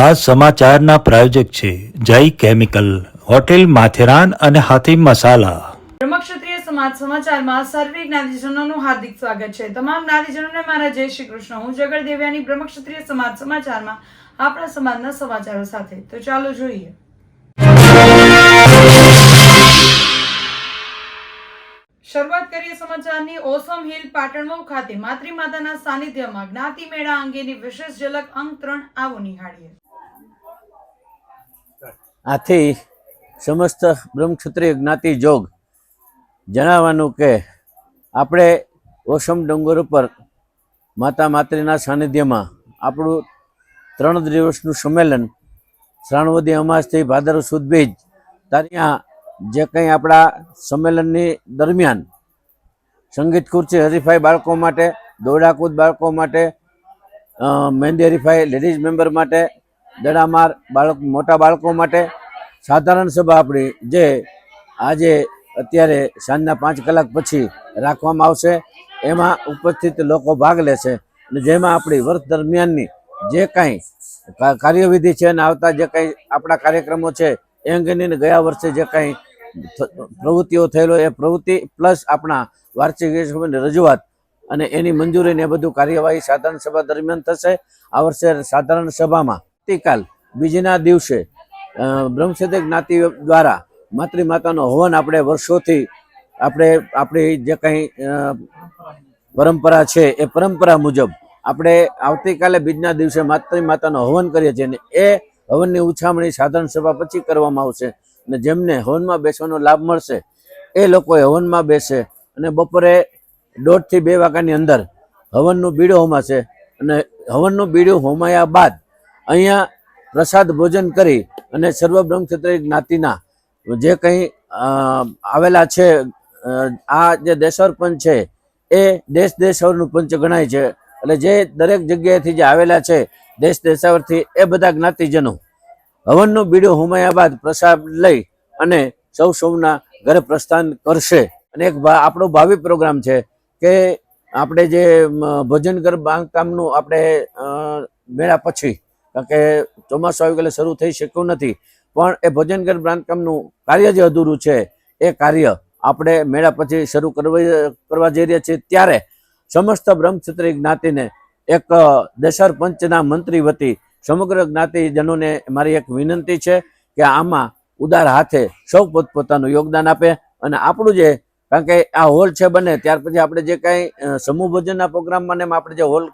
આ સમાચારના પ્રાયોજક છે જય કેમિકલ, હોટેલ માથેરાન અને હાથી મસાલા. બ્રહ્મક્ષત્રિય સમાજ સમાચારમાં સર્વે જ્ઞાતિજનોનું હાર્દિક સ્વાગત છે. તમામ જ્ઞાતિજનોને મારા જય શ્રી કૃષ્ણ. હું જગર દેવ્યાની બ્રહ્મક્ષત્રિય સમાજ સમાચારમાં આપણા સમાજના સમાચારો સાથે. તો ચાલો જોઈએ. શરૂઆત કરીએ સમાચારની. ઓસમ હિલ પાટણમઉ ખાતે માતૃ માતાના સાનિધ્યમાં જ્ઞાતિ મેળા અંગેની વિશેષ ઝલક અંક 3 આવો નિહાળીએ. આથી સમસ્ત બ્રહ્મક્ષત્રિય જ્ઞાતિ જોગ જણાવવાનું કે આપણે ઓસમ ડુંગર ઉપર માતા માતૃના સાનિધ્યમાં આપણું 3 દિવસનું સંમેલન શ્રાવણવદી અમાસથી ભાદરવ સુદ બીજ ત્યાં જે કંઈ આપણા સંમેલનની દરમિયાન સંગીત ખુરશી હરીફાઈ બાળકો માટે, દોડાકૂદ બાળકો માટે, મહેંદી હરીફાઈ લેડીઝ મેમ્બર માટે, દડામાર મોટા બાળકો માટે સાધારણ સભા આપણી જે આજે અત્યારે સાંજના 5 કલાક પછી રાખવામાં આવશે. એમાં ઉપસ્થિત લોકો ભાગ લેશે અને જેમાં આપણી વર્ષ દરમિયાનની જે કાંઈ કાર્યવિધિ છે અને આવતા જે કંઈ આપણા કાર્યક્રમો છે એ અંગેની ગયા વર્ષે જે કાંઈ પ્રવૃત્તિઓ થયેલો એ પ્રવૃત્તિ પ્લસ આપણા વાર્ષિક રજૂઆત અને એની મંજૂરીને એ બધું કાર્યવાહી સાધારણ સભા દરમિયાન થશે. આ વર્ષે સાધારણ સભામાં આવતીકાલ બીજના દિવસે બ્રહ્મક્ષત્રિય જ્ઞાતિ દ્વારા માતૃમાતાનો હવન આપણે વર્ષોથી આપણી જે કંઈ પરંપરા છે એ પરંપરા મુજબ આપણે આવતીકાલે બીજના દિવસે માતૃમાતાનો હવન કરીએ છીએ અને એ હવનની ઉછામણી સાધારણ સભા પછી કરવામાં આવશે અને જેમને હવનમાં બેસવાનો લાભ મળશે એ લોકોએ હવનમાં બેસે અને બપોરે 1:30 થી 2 વાગ્યાની અંદર હવનનું બીડું હોમાશે અને હવનનું બીડું હોમાયા બાદ અહીંયા પ્રસાદ ભોજન કરી અને સર્વ બ્રહ્મક્ષત્રિય જ્ઞાતિના જે કંઈ આવેલા છે આ જે દેશર પંચ છે એ દેશાવરનું પંચ ગણાય છે. એટલે જે દરેક જગ્યાએથી જે આવેલા છે દેશાવરથી એ બધા જ્ઞાતિજનો હવનનું બીડું હોમાયા બાદ પ્રસાદ લઈ અને સૌના ઘરે પ્રસ્થાન કરશે. અને એક આપણો ભાવિ પ્રોગ્રામ છે કે આપણે જે ભોજનઘર બાંધકામનું આપણે મેળા પછી કારણ કે ચોમાસું આવી ગયેલું શરૂ થઈ શક્યું નથી પણ એ ભોજનઘર બાંધકામનું કાર્ય જે અધૂરું છે એ કાર્ય આપણે મેળા પછી શરૂ કરવા જઈ રહ્યા છીએ. ત્યારે સમસ્ત બ્રહ્મક્ષત્રિય જ્ઞાતિને એક દેશર પંચના મંત્રી વતી સમગ્ર જ્ઞાતિજનોને મારી એક વિનંતી છે કે આમાં ઉદાર હાથે સૌ પોતપોતાનું યોગદાન આપે અને આપણું જે કારણ કે આ હોલ છે બને ત્યાર પછી આપણે જે કાંઈ સમૂહ ભોજનના પ્રોગ્રામમાં આપણે જે હોલ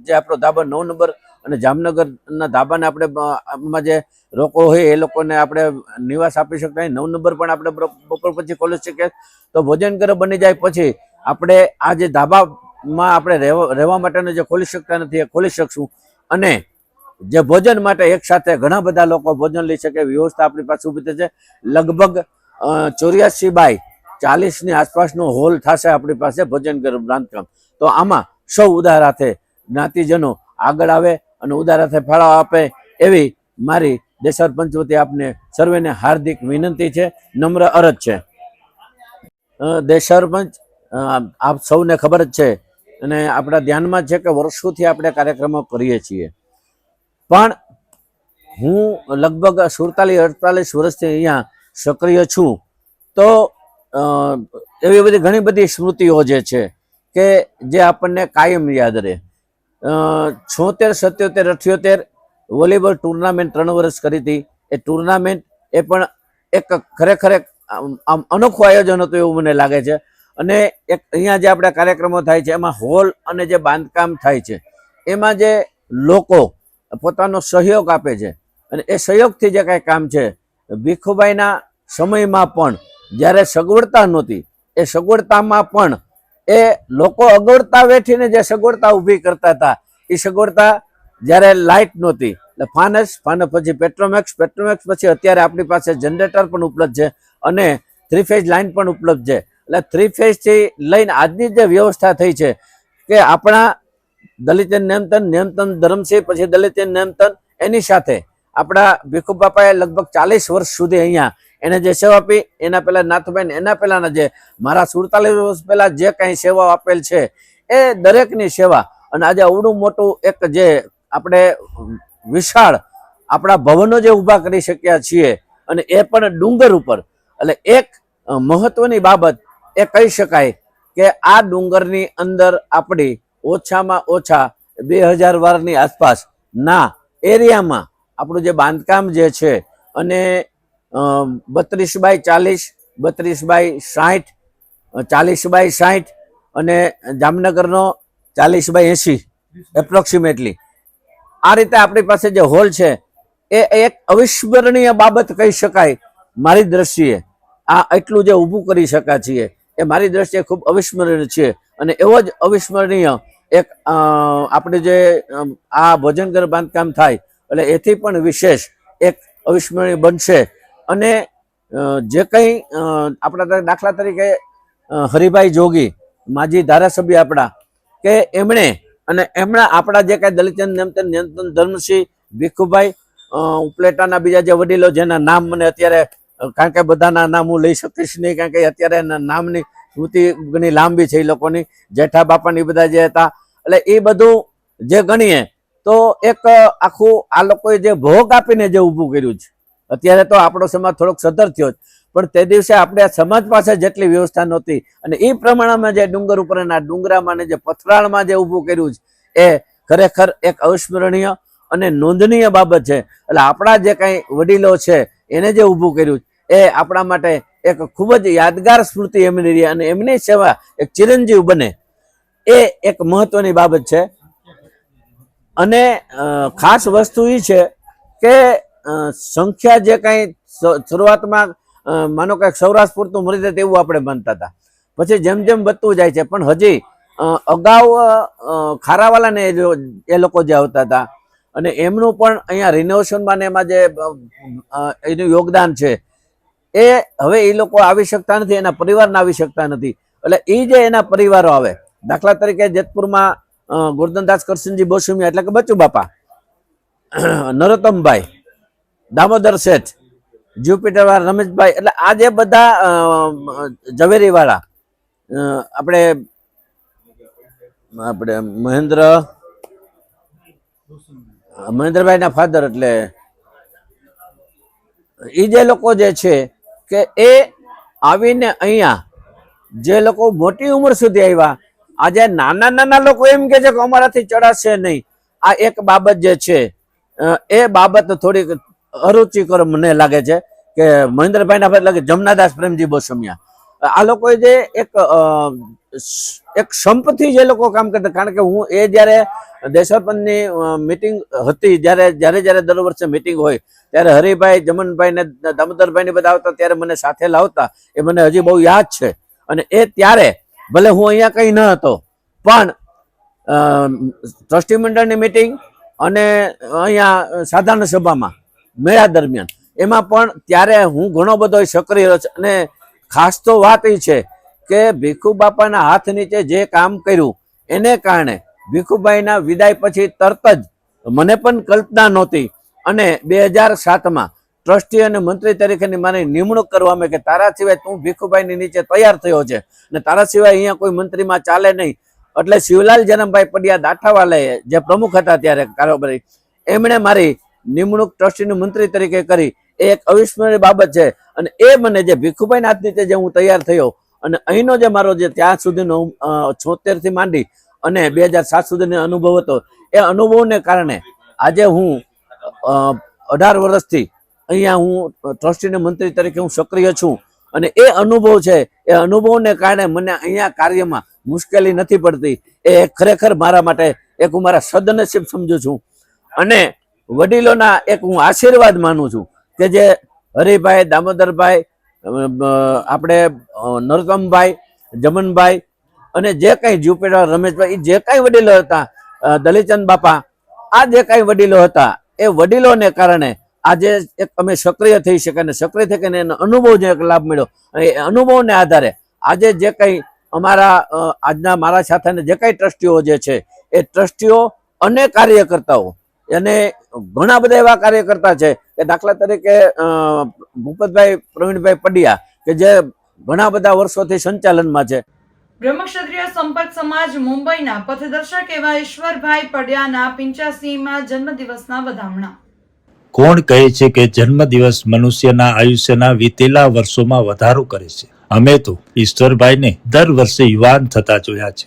જે આપણો ધાબા 9 નંબર અને જામનગરના ધાબાને આપણે આમાં જે લોકો હોય એ લોકોને આપણે નિવાસ આપી શકાય. 9 નંબર પણ આપણે બપોર પછી ખોલી શકીએ. તો ભોજન ઘર બની જાય પછી આપણે આ જે ધાબામાં આપણે રહેવા માટેનું જે ખોલી શકતા નથી એ ખોલી શકશું અને જે ભોજન માટે એક સાથે ઘણા બધા લોકો ભોજન લઈ શકે વ્યવસ્થા આપણી પાસે ઊભી થશે. લગભગ 84x40 ની આસપાસનો હોલ થશે આપણી પાસે ભોજન ઘર બાંધકામ. તો આમાં સૌ ઉદાર હાથે જ્ઞાતિજનો આગળ આવે અને ઉદાર હાથે ફાળો આપે એવી મારી દેશર પંચ વતી આપને સર્વેને હાર્દિક વિનંતી છે, નમ્ર અરજ છે. દેશર પંચ આપ સૌને ખબર જ છે અને આપણા ધ્યાનમાં છે કે વર્ષોથી આપણે કાર્યક્રમો કરીએ છીએ પણ હું લગભગ 47-48 વર્ષથી અહીંયા સક્રિય છું. તો એવી બધી ઘણી બધી સ્મૃતિઓ જે છે કે જે આપણને કાયમ યાદ રહે. 76, 77, 78 વોલીબોલ ટુર્નામેન્ટ 3 વર્ષ કરી હતી. એ ટુર્નામેન્ટ એ પણ એક ખરેખર અનોખું આયોજન હતું એવું મને લાગે છે. અને એક અહીંયા જે આપણે કાર્યક્રમો થાય છે એમાં હોલ અને જે બાંધકામ થાય છે એમાં જે લોકો પોતાનો સહયોગ આપે છે અને એ સહયોગથી જે કાંઈ કામ છે ભીખુભાઈના સમયમાં પણ જ્યારે સગવડતા નહોતી એ સગવડતામાં પણ એ લોકો અગવડતા વેઠીને જે સગવડતા ઊભી કરતા હતા એ સગવડતા જ્યારે લાઇટ નહોતી એટલે ફાનસ પછી પેટ્રોમેક્સ પછી અત્યારે આપણી પાસે જનરેટર પણ ઉપલબ્ધ છે અને 3 ફેઝ લાઇન પણ ઉપલબ્ધ છે. એટલે 3 ફેઝથી લઈને આજની જે વ્યવસ્થા થઈ છે કે આપણા દલિત નેમતન ધરમસિંહ પછી દલિત નેમતન એની સાથે આપણા ભીખુ બાપાએ લગભગ 40 વર્ષ સુધી અહીંયા એને જે સેવા આપી એના પહેલા નાથભાઈ એના પહેલાના જે મારા 47 વર્ષ પહેલા જે કાંઈ સેવા આપેલ છે એ દરેકની સેવા અને આજે અવડું મોટું એક જે આપણે વિશાળ આપણા ભવનો જે ઊભા કરી શક્યા છીએ, અને એ પણ ડુંગર ઉપર. એટલે એક મહત્વની બાબત એ કહી શકાય કે આ ડુંગરની અંદર આપણી ઓછામાં ઓછા 2000 વારની આસપાસના એરિયામાં આપણું જે બાંધકામ જે છે, અને 32x40, 32x60, 40x60 અને જામનગરનો 40x80 એપ્રોક્સિમેટલી, આ રીતે આપણી પાસે જે હોલ છે એ એક અવિસ્મરણીય બાબત કહી શકાય મારી દ્રષ્ટિએ. આ એટલું જે ઊભું કરી શક્યા છીએ એ મારી દ્રષ્ટિએ ખૂબ અવિસ્મરણીય છે. અને એવો જ અવિસ્મરણીય એક આપણે જે આ ભોજનઘર બાંધકામ થાય એટલે એથી પણ વિશેષ એક અવિસ્મરણીય બનશે. અને જે કંઈ આપણા દાખલા તરીકે હરિભાઈ જોગી, માજી ધારાસભ્ય આપણા, કે એમણે આપણા જે કાંઈ દલિતચંદ નિયંત્રણ ધર્મસિંહ, ભીખુભાઈ, ઉપલેટાના બીજા જે વડીલો જેના નામ મને અત્યારે, કારણ કે બધાના નામ હું લઈ શકીશ નહીં, કારણ કે અત્યારે નામની સ્મૃતિ ઘણી લાંબી છે એ લોકોની, જેઠા બાપાની બધા જે હતા, એટલે એ બધું જે ગણીએ તો એક આખું આ લોકોએ જે ભોગ આપીને જે ઊભું કર્યું છે. અત્યારે તો આપણો સમાજ થોડોક સધર થયો છે, પણ તે દિવસે આપણે સમાજ પાસે જેટલી વ્યવસ્થા નહોતી, અને એ પ્રમાણમાં જે ડુંગર ઉપરના ડુંગરામાં જે પથરાળમાં જે ઊભું કર્યું છે એ ખરેખર એક અવિસ્મરણીય અને નોંધનીય બાબત છે. એટલે આપણા જે કાંઈ વડીલો છે એને જે ઊભું કર્યું એ આપણા માટે એક ખૂબ જ યાદગાર સ્મૃતિ એમની રહી, અને એમની સેવા એક ચિરંજીવ બને એ એક મહત્વની બાબત છે. અને ખાસ વસ્તુ એ છે કે સંખ્યા જે કાંઈ શરૂઆતમાં માનો કે સૌરાષ્ટ્ર પૂરતું મળી જાય તેવું આપણે બનતા હતા, પછી જેમ જેમ વધતું જાય છે. પણ હજી અગાઉ ખારાવાલાને એ લોકો જે આવતા હતા, અને એમનું પણ અહીંયા રિનોવેશનમાં ને એમાં જે એનું યોગદાન છે એ હવે એ લોકો આવી શકતા નથી, એના પરિવારના આવી શકતા નથી. એટલે એ જે એના પરિવારો આવે, દાખલા તરીકે જેતપુરમાં ગોરધનદાસ કરશનજી બોસુમિયા એટલે કે બચુ બાપા, નરોત્તમભાઈ, દામોદર શેઠ, જ્યુપિટર વાળા રમેશભાઈ, એટલે આ જે બધા ઝવેરી વાળા, આપણે મહેન્દ્રભાઈ ના ફાધર, એટલે એ જે લોકો જે છે કે એ આવીને અહીંયા જે લોકો મોટી ઉંમર સુધી આવ્યા, આજે નાના નાના લોકો એમ કે છે કે અમારાથી ચડાશે નહીં. આ એક બાબત જે છે એ બાબત થોડીક અરુચિકર મને લાગે છે કે મહેન્દ્રભાઈ ના ફાધર એટલે જમનાદાસ પ્રેમજી બોસમિયા, આ લોકોએ જે એક સંપથી જે લોકો કામ કરતા. કારણ કે હું એ જ્યારે દેશોપંતની મિટિંગ હતી, જ્યારે દર વર્ષે મિટિંગ હોય ત્યારે હરિભાઈ, જમનભાઈ ને દામોદરભાઈ ને બધા આવતા, ત્યારે મને સાથે લાવતા. એ મને હજી બહુ યાદ છે. અને એ ત્યારે ભલે હું અહીંયા કંઈ ન હતો, પણ ટ્રસ્ટી મંડળની મિટિંગ અને અહીંયા સાધારણ સભામાં મેળા દરમિયાન એમાં પણ ત્યારે હું ઘણો બધો સક્રિય રહ્યો છું. અને ખાસ તો વાત એ છે કે ભીખુ બાપાના હાથ નીચે જે કામ કર્યું એને કારણે ભીખુભાઈના વિદાય પછી તરત જ મને પણ કલ્પના નહોતી, અને 2007માં ટ્રસ્ટી અને મંત્રી તરીકેની મારી નિમણૂક કરવામાં કે તારા સિવાય તું ભીખુભાઈની નીચે તૈયાર થયો છે, અને તારા સિવાય અહીંયા કોઈ મંત્રીમાં ચાલે નહીં. એટલે શિવલાલ જનમભાઈ પડિયા દાઠાવાલાએ જે પ્રમુખ હતા ત્યારે કારોબારી, એમણે મારી નિમણૂક ટ્રસ્ટીનું મંત્રી તરીકે કરી. એ એક અવિસ્મરણીય બાબત છે. અને એ મને જે ભીખુભાઈના હાથ નીચે જે હું તૈયાર થયો, અને અહીંનો જે મારો જે ત્યાં સુધીનો 76 થી માંડી અને 2007 સુધીનો અનુભવ હતો, એ અનુભવને કારણે આજે હું 18 વર્ષથી અહીંયા હું ટ્રસ્ટીના મંત્રી તરીકે હું સક્રિય છું. અને એ અનુભવ છે, એ અનુભવને કારણે મને અહીંયા કાર્યમાં મુશ્કેલી નથી પડતી. એ ખરેખર મારા માટે એક હું મારા સદનસીબ સમજુ છું. અને વડીલોના એક હું આશીર્વાદ માનું છું કે જે હરિભાઈ, દામોદરભાઈ, આપણે નરોત્તમભાઈ, જમનભાઈ, અને જે કાંઈ જ્યુપિટર, રમેશભાઈ, જે કાંઈ વડીલો હતા, દલિતચંદ બાપા, આ જે કાંઈ વડીલો હતા, એ વડીલોને કારણે આજે એક અમે સક્રિય થઈ શક્યા. અને સક્રિય થઈ અને એનો અનુભવ જે એક લાભ મળ્યો, એ અનુભવને આધારે આજે જે કંઈ અમારા આજના મારા સાથેના જે કાંઈ ટ્રસ્ટીઓ જે છે, એ ટ્રસ્ટીઓ અને કાર્યકર્તાઓ, અને ઘણા બધા એવા કાર્યકર્તા છે કે દાખલા તરીકે ભૂપતભાઈ, પ્રવીણભાઈ પડિયા, કે જે ઘણા બધા વર્ષોથી સંચાલનમાં છે. બ્રહ્મક્ષત્રિય સંપર્ક સમાજ મુંબઈના પથદર્શક એવા ઈશ્વરભાઈ પડિયાના 85માં જન્મદિવસના વધામણા. કોણ કહે છે કે જન્મદિવસ મનુષ્યના આયુષ્યના વીતેલા વર્ષોમાં વધારો કરે છે? અમે તો ઈશ્વરભાઈને દર વર્ષે યુવાન થતા જોયા છે.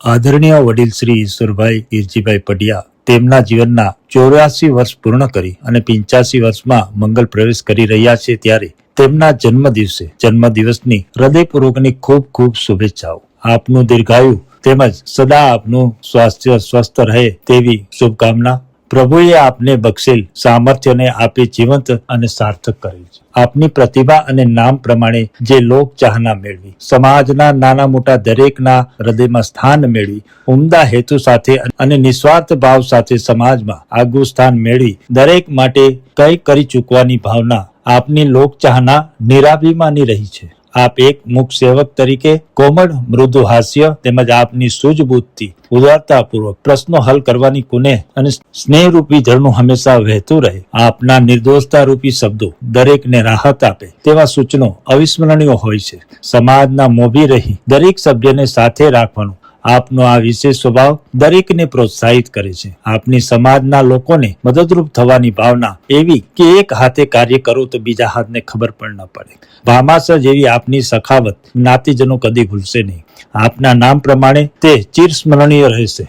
આદરણીય વડીલ શ્રી ઈશ્વરભાઈ ઈરજીભાઈ પડિયા તેમના જીવનના 84 વર્ષ પૂર્ણ કરી અને 85 વર્ષમાં મંગલ પ્રવેશ કરી રહ્યા છે, ત્યારે તેમના જન્મદિવસની હૃદયપૂર્વકની ખૂબ ખૂબ શુભેચ્છાઓ. આપનું દીર્ઘાયુ તેમજ સદા આપનું સ્વાસ્થ્ય સ્વસ્થ રહે તેવી શુભકામના. પ્રભુએ આપને બક્ષેલ સામર્થ્યને આપી જીવંત અને સાર્થક કરેલ છે. આપની પ્રતિભા અને નામ પ્રમાણે જે લોક ચાહના મેળવી, સમાજના નાના મોટા દરેકના હૃદયમાં સ્થાન મેળવી, ઉમદા હેતુ સાથે અને નિસ્વાર્થ ભાવ સાથે સમાજમાં આગવું સ્થાન મેળવી, દરેક માટે કંઈ કરી ચૂકવાની ભાવના આપની લોક ચાહના નિરાભિમાની રહી છે. આપ એક મુખ સેવક તરીકે કોમળ મૃદુ હાસ્ય તેમજ આપની સૂઝબૂઝથી ઉદારતાપૂર્વક પ્રશ્નો હલ કરવાની કુનેહ અને સ્નેહરૂપી ઝરણું હંમેશા વહેતું રહે. આપના નિર્દોષતા રૂપી શબ્દો દરેકને રાહત આપે તેવા સૂચનો અવિસ્મરણીય હોય છે. સમાજના મોભી રહી દરેક સભ્યને સાથે રાખવાનું આપનો આ વિશેષ સ્વભાવ દરેકને પ્રોત્સાહિત કરે છે. આપની સમાજના લોકોને મદદરૂપ થવાની ભાવના એવી કે એક હાથે કાર્ય કરો તો બીજા હાથને ખબર પણ ન પડે. ભામાસર જેવી આપની સખાવત જ્ઞાતિજનો કદી ભૂલશે નહીં. આપના નામ પ્રમાણે તે ચિરસ્મરણીય રહેશે.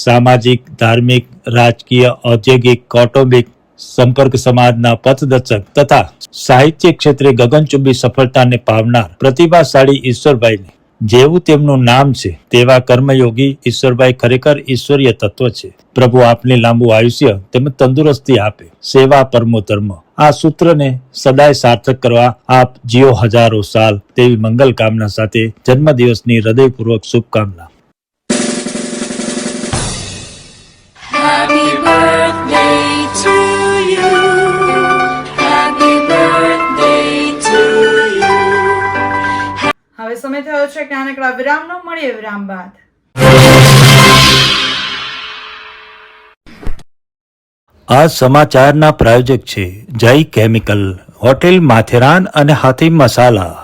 સામાજિક, ધાર્મિક, રાજકીય, ઔદ્યોગિક, કૌટુંબિક, સંપર્ક સમાજના પથદર્શક તથા સાહિત્ય ક્ષેત્રે ગગનચુંબી સફળતાને પાવનાર પ્રતિભાશાળી ઈશ્વરભાઈને જેવું તેમનું નામ છે તેવા કર્મયોગી ઈશ્વરભાઈ ખરેખર ઈશ્વરીય તત્વ છે. પ્રભુ આપને લાંબુ આયુષ્ય તેમજ તંદુરસ્તી આપે. સેવા પરમો ધર્મ આ સૂત્રને સદાય સાર્થક કરવા આપ જીઓ હજારો સાલ તેવી મંગલ કામના સાથે જન્મદિવસની હૃદયપૂર્વક શુભકામના. Happy birthday to you. Happy birthday to you. હવે સમય થયો છે કે નાનકડા વિરામનો. મળીએ વિરામ બાદ. આ સમાચારના પ્રાયોજક છે જય કેમિકલ, હોટેલ માથેરાન અને હાથીમ મસાલા.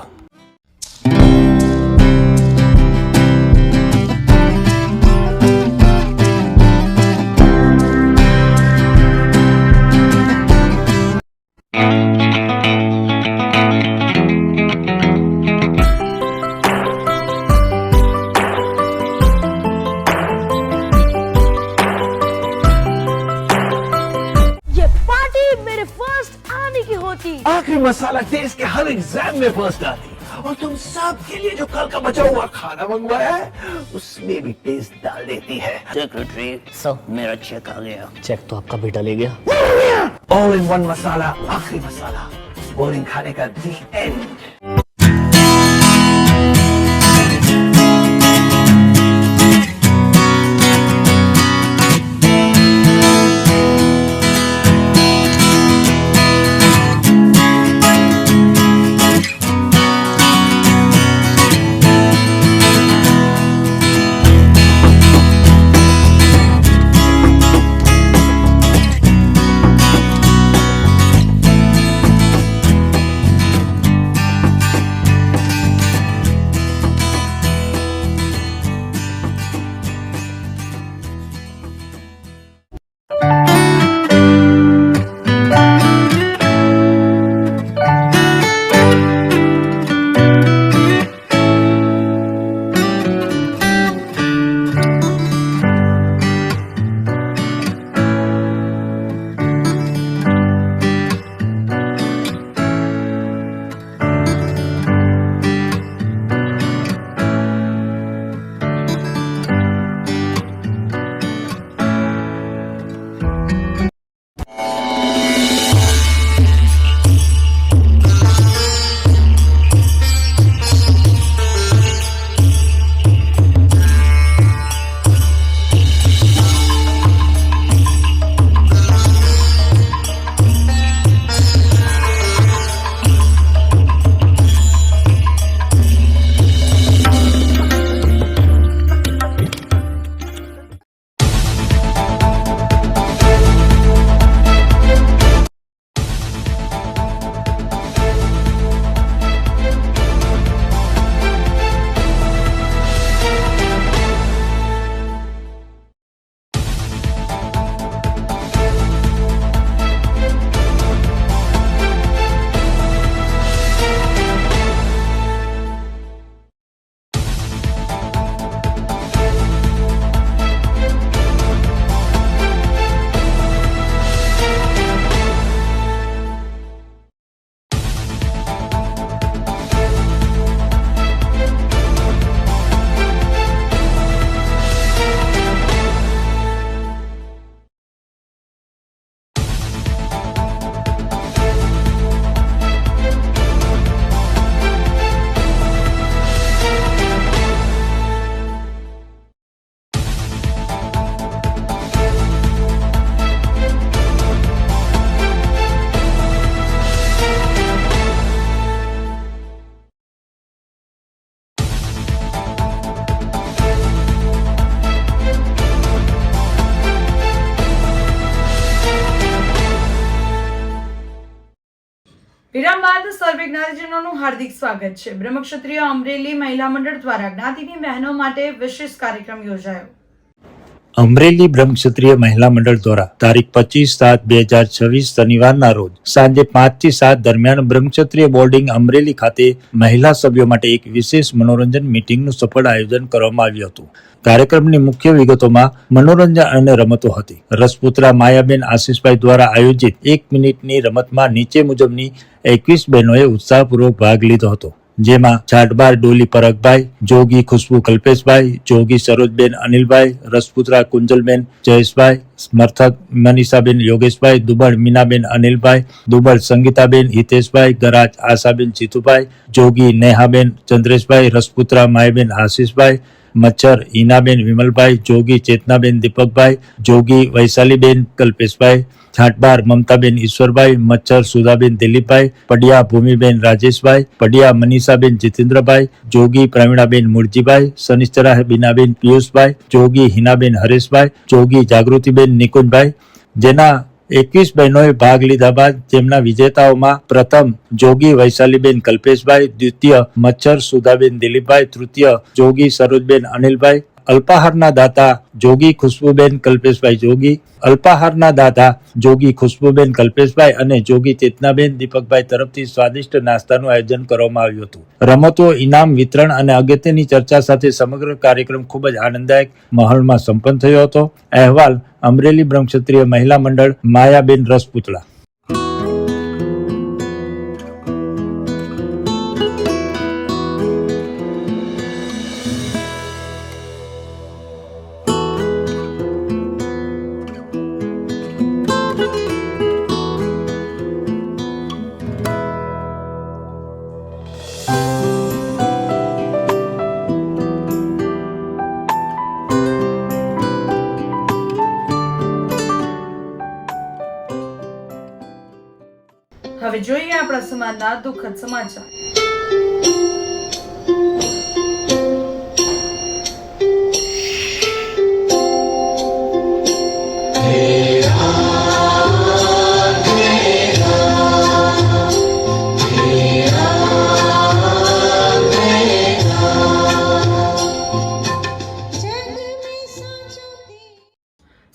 ये पार्टी मेरे फर्स्ट आने की होती। आखिर मसाला टेस्ट के हर एग्जाम में फर्स्ट आती और तुम सबके लिए जो कल का बचा हुआ खाना मंगवाया है उसमें भी टेस्ट डाल देती है। सेक्रेटरी सर मेरा चेक आ गया। चेक तो आपका बेटा ले गया। ऑल इन वन मसाला, आखिरी मसाला, बोरिंग खाने का दी एंड। વિરામ બાદ સર્વે જ્ઞાતિજનોનું હાર્દિક સ્વાગત છે. બ્રહ્મક્ષત્રિય અમરેલી મહિલા મંડળ દ્વારા જ્ઞાતિની બહેનો માટે વિશેષ કાર્યક્રમ યોજાયો. અમરેલી બ્રહ્મક્ષત્રિય મહિલા મંડળ દ્વારા તારીખ 25/7/2026 શનિવારના રોજ સાંજે 5 થી 7 દરમિયાન બ્રહ્મક્ષત્રિય બોર્ડિંગ અમરેલી ખાતે મહિલા સભ્યો માટે એક વિશેષ મનોરંજન મીટિંગનું સફળ આયોજન કરવામાં આવ્યું હતું. કાર્યક્રમની મુખ્ય વિગતોમાં મનોરંજન અને રમતો હતી. રસપુત્રા માયાબેન આશીષભાઈ દ્વારા આયોજિત 1 મિનિટની રમતમાં નીચે મુજબની 21 બહેનોએ ઉત્સાહપૂર્વક ભાગ લીધો હતો, જેમાં છાટબાર ડોલી પરગભાઈ, જોગી ખુશ્બુ કલ્પેશભાઈ, જોગી સરોજબેન અનિલભાઈ, રસપુત્રા કુંજલબેન જયેશભાઈ, સમર્થક મનીષાબેન યોગેશભાઈ, દુબળ મીનાબેન અનિલભાઈ, દુબળ સંગીતાબેન હિતેશભાઈ, ગરાજ આશાબેન જીતુભાઈ, જોગી નેહાબેન ચંદ્રેશભાઈ, રસપુત્રા માયાબેન આશીષભાઈ, મચ્છર હિનાબેન વિમલભાઈ, જોગી ચેતનાબેન દીપકભાઈ, જોગી વૈશાલીબેન કલ્પેશભાઈ, છાટબાર મમતાબેન ઈશ્વરભાઈ, મચ્છર સુધાબેન દિલીપભાઈ, પડિયા ભૂમિબેન રાજેશભાઈ, પડિયા મનીષાબેન જીતેન્દ્રભાઈ, જોગી પ્રવીણાબેન મુરજીભાઈ, સનિશ્ચરા બીનાબેન પિયુષભાઈ, જોગી હિનાબેન હરેશભાઈ, જોગી જાગૃતિબેન નિકુંજભાઈ, જેના 21 બહેનોએ ભાગ લીધા બાદ જેમના વિજેતાઓમાં પ્રથમ જોગી વૈશાલીબેન કલ્પેશભાઈ, દ્વિતીય મચ્છર સુધાબેન દિલીપભાઈ, તૃતીય જોગી સરોજબેન અનિલભાઈ, અલ્પાહારના દાતા જોગી ખુશ્બુબેન કલ્પેશભાઈ જોગી, અલ્પાહારના દાતા જોગી ખુશ્બુબેન કલ્પેશભાઈ અને જોગી ચેતનાબેન દીપકભાઈ તરફથી સ્વાદિષ્ટ નાસ્તાનું આયોજન કરવામાં આવ્યું હતું. રમતો, ઇનામ વિતરણ અને અગત્યની ચર્ચા સાથે સમગ્ર કાર્યક્રમ ખૂબ જ આનંદદાયક માહોલમાં સંપન્ન થયો હતો. અહેવાલ અમરેલી બ્રહ્મક્ષત્રિય મહિલા મંડળ, માયાબેન રસપુતળા. હવે જોઈએ આપણા સમાજના દુઃખદ સમાચાર.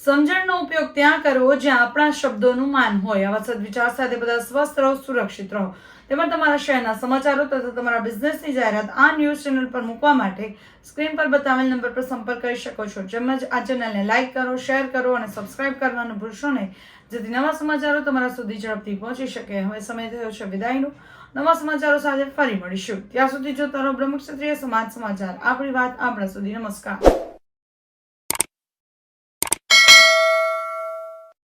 સમજણનો ઉપયોગ ત્યાં કરવો જ્યાં આપણા શબ્દોનું માન હોય. આવા સદવિચાર સાથે બધા સ્વસ્થ રહો, સુરક્ષિત રહો. તેમજ તમારા શહેરના સમાચારો તથા તમારા બિઝનેસની જાહેરાત આ ન્યૂઝ ચેનલ પર મૂકવા માટે સ્ક્રીન પર બતાવેલ નંબર પર સંપર્ક કરી શકો છો. તેમજ આ ચેનલને લાઇક કરો, શેર કરો અને સબસ્ક્રાઇબ કરવાનું ભૂલશો નહીં, જેથી નવા સમાચારો તમારા સુધી ઝડપથી પહોંચી શકે. હવે સમય થયો છે વિદાયનો. નવા સમાચારો સાથે ફરી મળીશું. ત્યાં સુધી જોતા રહો બ્રહ્મક્ષત્રિય સમાજ સમાચાર. આપણી વાત આપણા સુધી. નમસ્કાર.